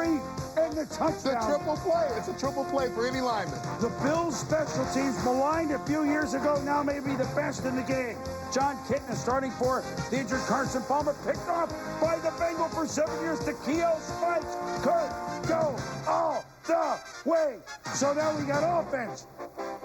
Corey, and the touchdown. It's a triple play. It's a triple play for any lineman. The Bills' special teams, maligned a few years ago, now may be the best in the game. John Kitna starting for the injured Carson Palmer, picked off by the Bengal for 7 years. Takeo Spikes could go all the way. So now we got offense.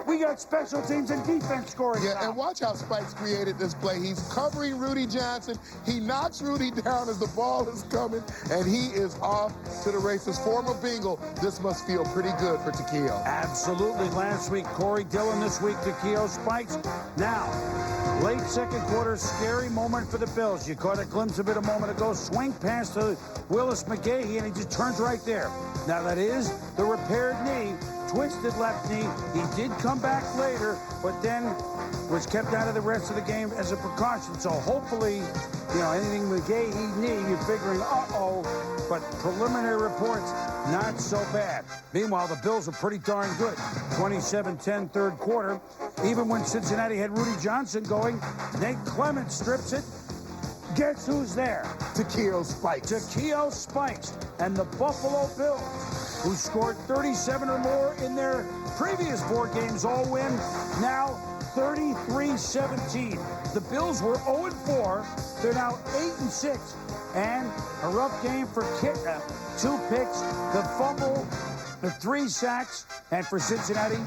We got special teams and defense scoring. Yeah, now. and watch how Spikes created this play. He's covering Rudy Johnson. He knocks Rudy down as the ball is coming, and he is off to the races. Former Bengal, this must feel pretty good for Takeo. Absolutely. Last week, Corey Dillon. This week, Takeo Spikes. Now, late second quarter, scary moment for the Bills. You caught a glimpse of it a moment ago. Swing pass to Willis McGahee, and he just turns right there. Now, that is the repaired knee. Twisted left knee. He did come back later, but then was kept out of the rest of the game as a precaution. So hopefully, you know, anything McGahee knee, you're figuring, uh-oh, but preliminary reports, not so bad. Meanwhile, the Bills are pretty darn good. 27-10 third quarter. Even when Cincinnati had Rudy Johnson going, Nate Clement strips it. Guess who's there? Takeo Spikes. Takeo Spikes and the Buffalo Bills, who scored 37 or more in their previous 4 games, all win. Now 33-17. The Bills were 0-4. They're now 8-6. And a rough game for Kitna. 2 picks, the fumble, the 3 sacks, and for Cincinnati,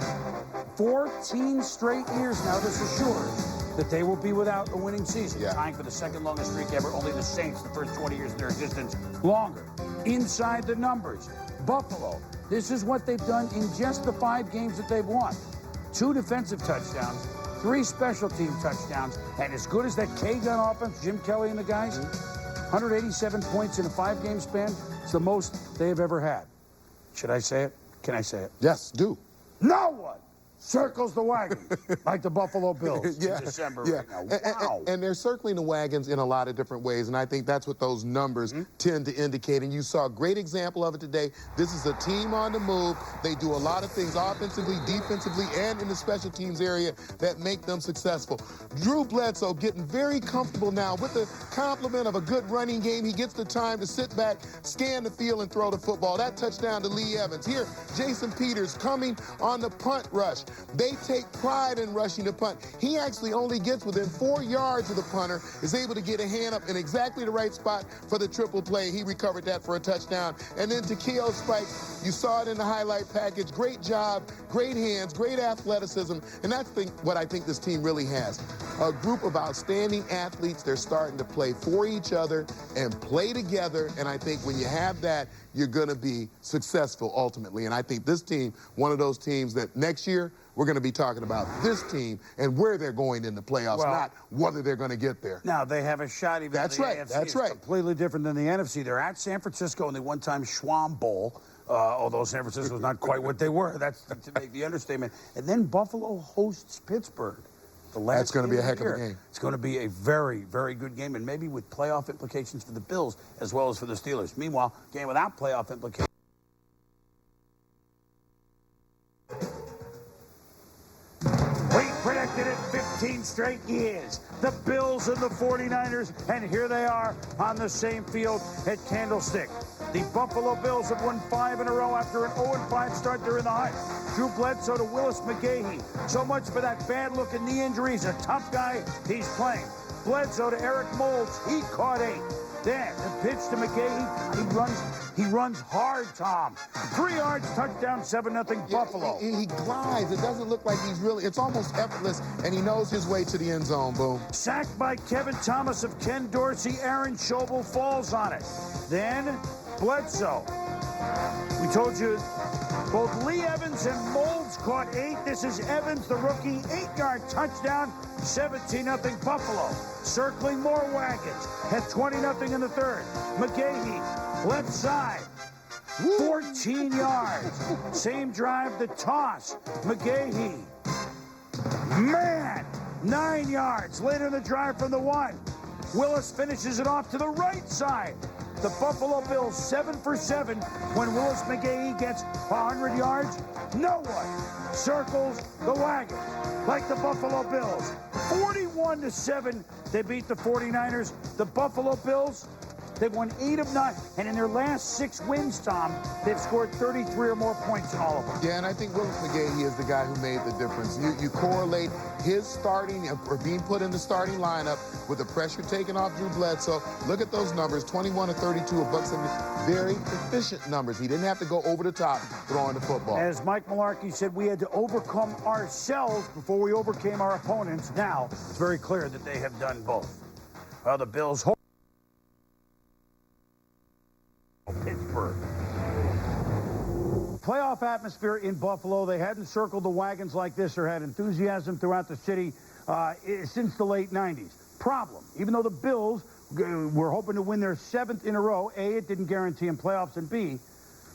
14 straight years now. This assures that they will be without a winning season. Yeah. Tying for the second longest streak ever. Only the Saints, the first 20 years of their existence, longer. Inside the numbers, Buffalo, this is what they've done in just the 5 games that they've won. 2 defensive touchdowns, 3 special team touchdowns, and as good as that K-gun offense, Jim Kelly and the guys, 187 points in a 5-game span. It's the most they have ever had. Should I say it? Can I say it? Yes, do. No one circles the wagon like the Buffalo Bills Yeah, in December yeah. right now. Wow. And they're circling the wagons in a lot of different ways, and I think that's what those numbers tend to indicate. And you saw a great example of it today. This is a team on the move. They do a lot of things offensively, defensively, and in the special teams area that make them successful. Drew Bledsoe getting very comfortable now with the complement of a good running game. He gets the time to sit back, scan the field, and throw the football. That touchdown to Lee Evans. Here, Jason Peters coming on the punt rush. They take pride in rushing the punt. He actually only gets within 4 yards of the punter, is able to get a hand up in exactly the right spot for the triple play. He recovered that for a touchdown. And then Takeo Spikes, you saw it in the highlight package. Great job, great hands, great athleticism. And that's what I think this team really has. A group of outstanding athletes. They're starting to play for each other and play together. And I think when you have that, you're going to be successful ultimately. And I think this team, one of those teams that next year, we're going to be talking about this team and where they're going in the playoffs, not whether they're going to get there. Now, they have a shot even That's the right, AFC. that's It's right. completely different than the NFC. They're at San Francisco in the one-time Schwam Bowl, although San Francisco is not quite what they were. That's to make the understatement. And then Buffalo hosts Pittsburgh. That's going to be a heck of a game. It's going to be a very, very good game, and maybe with playoff implications for the Bills as well as for the Steelers. Meanwhile, game without playoff implications. We predicted it 15 straight years. The Bills and the 49ers, and here they are on the same field at Candlestick. The Buffalo Bills have won 5 in a row after an 0-5 start. They're in the hunt. Drew Bledsoe to Willis McGahee. So much for that bad-looking knee injury. He's a tough guy. He's playing. Bledsoe to Eric Moulds. He caught 8. Then the pitch to McGahee. He runs hard, Tom. 3 yards, touchdown, 7-0 Buffalo. He glides. It doesn't look like he's really, it's almost effortless, and he knows his way to the end zone, boom. Sacked by Kevin Thomas of Ken Dorsey. Aaron Schobel falls on it. Then Bledsoe. We told you both Lee Evans and Moulds caught 8. This is Evans, the rookie, 8-yard touchdown, 17-0 Buffalo. Circling more wagons at 20-0 in the third. McGahee, left side, 14 yards. Same drive, the toss. McGahee, man, 9 yards. Later in the drive from the 1. Willis finishes it off to the right side. The Buffalo Bills 7 for 7 when Willis McGahee gets 100 yards. No one circles the wagon like the Buffalo Bills. 41-7, they beat the 49ers. The Buffalo Bills, They've won 8 of 9. And in their last 6 wins, Tom, they've scored 33 or more points in all of them. Yeah, and I think Willis McGahee is the guy who made the difference. You correlate his starting or being put in the starting lineup with the pressure taken off Drew Bledsoe. Look at those numbers, 21 to 32, a buck 70. Very efficient numbers. He didn't have to go over the top throwing the football. As Mike Mularkey said, we had to overcome ourselves before we overcame our opponents. Now, it's very clear that they have done both. Well, the Bills hold Pittsburgh. Playoff atmosphere in Buffalo. They hadn't circled the wagons like this or had enthusiasm throughout the city since the late 90s. Problem, even though the Bills were hoping to win their 7th in a row, A, it didn't guarantee them playoffs, and B,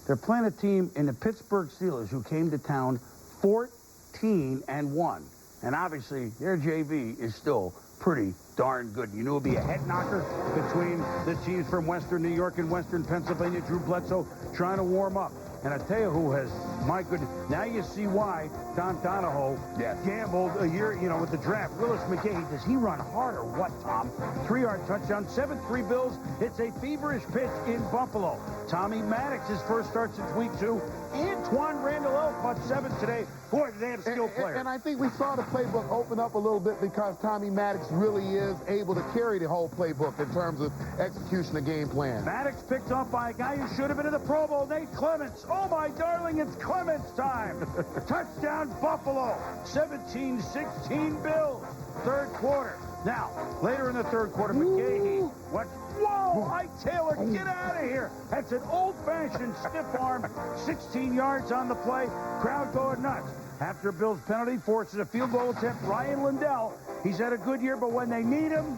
they're playing a team in the Pittsburgh Steelers who came to town 14-1. And obviously, their JV is still pretty darn good. You knew it would be a head knocker between the teams from Western New York and Western Pennsylvania. Drew Bledsoe trying to warm up. And I tell you who has, my goodness, now you see why Don Donahoe gambled a year, with the draft. Willis McGahee, does he run hard or what, Tom? 3-yard touchdown, 7-3 Bills. It's a feverish pitch in Buffalo. Tommy Maddox, his first start since week 2. Antoine Randall caught 7 today. Boy, do they have skill players. And I think we saw the playbook open up a little bit because Tommy Maddox really is able to carry the whole playbook in terms of execution of game plan. Maddox picked off by a guy who should have been in the Pro Bowl, Nate Clements. Oh, my darling, it's Clements time. Touchdown, Buffalo. 17-16 Bills. Third quarter. Now, later in the third quarter, McGahee. What? Whoa, Taylor, get out of here. That's an old-fashioned stiff arm. 16 yards on the play. Crowd going nuts. After Bill's penalty, forces a field goal attempt. Ryan Lindell, he's had a good year, but when they need him,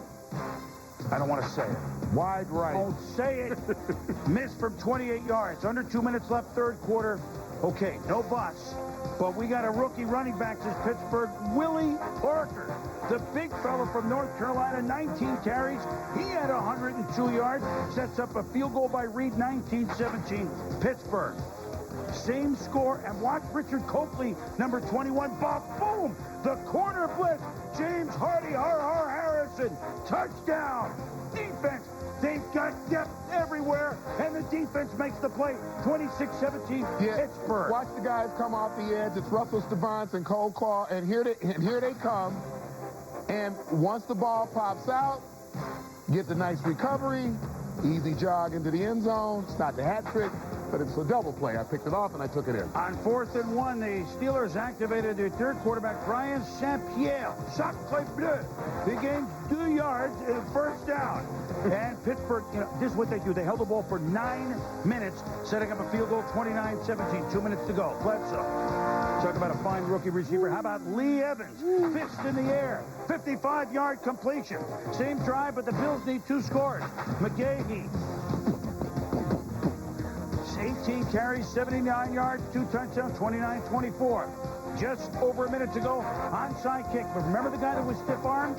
I don't want to say it. Wide right. Don't say it. Missed from 28 yards. Under 2 minutes left, third quarter. Okay, no bus. But we got a rookie running back this Pittsburgh, Willie Parker. The big fella from North Carolina, 19 carries. He had 102 yards. Sets up a field goal by Reed, 19-17, Pittsburgh. Same score, and watch Richard Copley, number 21, boom! The corner blitz, James Hardy, Harrison, touchdown! Defense, they've got depth everywhere, and the defense makes the play, 26-17, Pittsburgh. Watch the guys come off the edge. It's Russell Stavance and Cole Claw, and here they come. And once the ball pops out, get the nice recovery, easy jog into the end zone. It's not the hat trick, but it's a double play. I picked it off and I took it in. On 4th and 1, the Steelers activated their third quarterback, Brian St. Pierre. Sacre bleu. They gained 2 yards and first down. And Pittsburgh, this is what they do. They held the ball for 9 minutes, setting up a field goal, 29-17. 2 minutes to go. Bledsoe. Talk about a fine rookie receiver. How about Lee Evans? Fist in the air. 55-yard completion. Same drive, but the Bills need 2 scores. McGahee. 18 carries, 79 yards, 2 touchdowns, 29-24. Just over a minute to go. Onside kick. But remember the guy that was stiff-armed?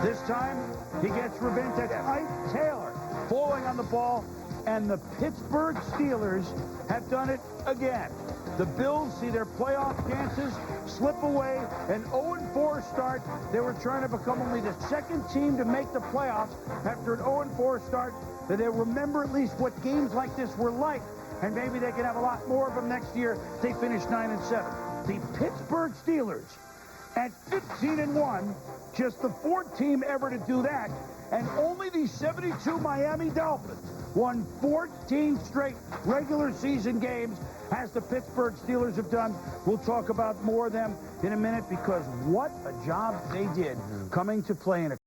This time, he gets revenge. That's Ike Taylor falling on the ball. And the Pittsburgh Steelers have done it again. The Bills see their playoff chances slip away. An 0-4 start. They were trying to become only the 2nd team to make the playoffs after an 0-4 start. That they remember at least what games like this were like, and maybe they can have a lot more of them next year. They finished 9-7. The Pittsburgh Steelers at 15-1, just the 4th team ever to do that, and only the 72 Miami Dolphins won 14 straight regular season games, as the Pittsburgh Steelers have done. We'll talk about more of them in a minute, because what a job they did coming to play in a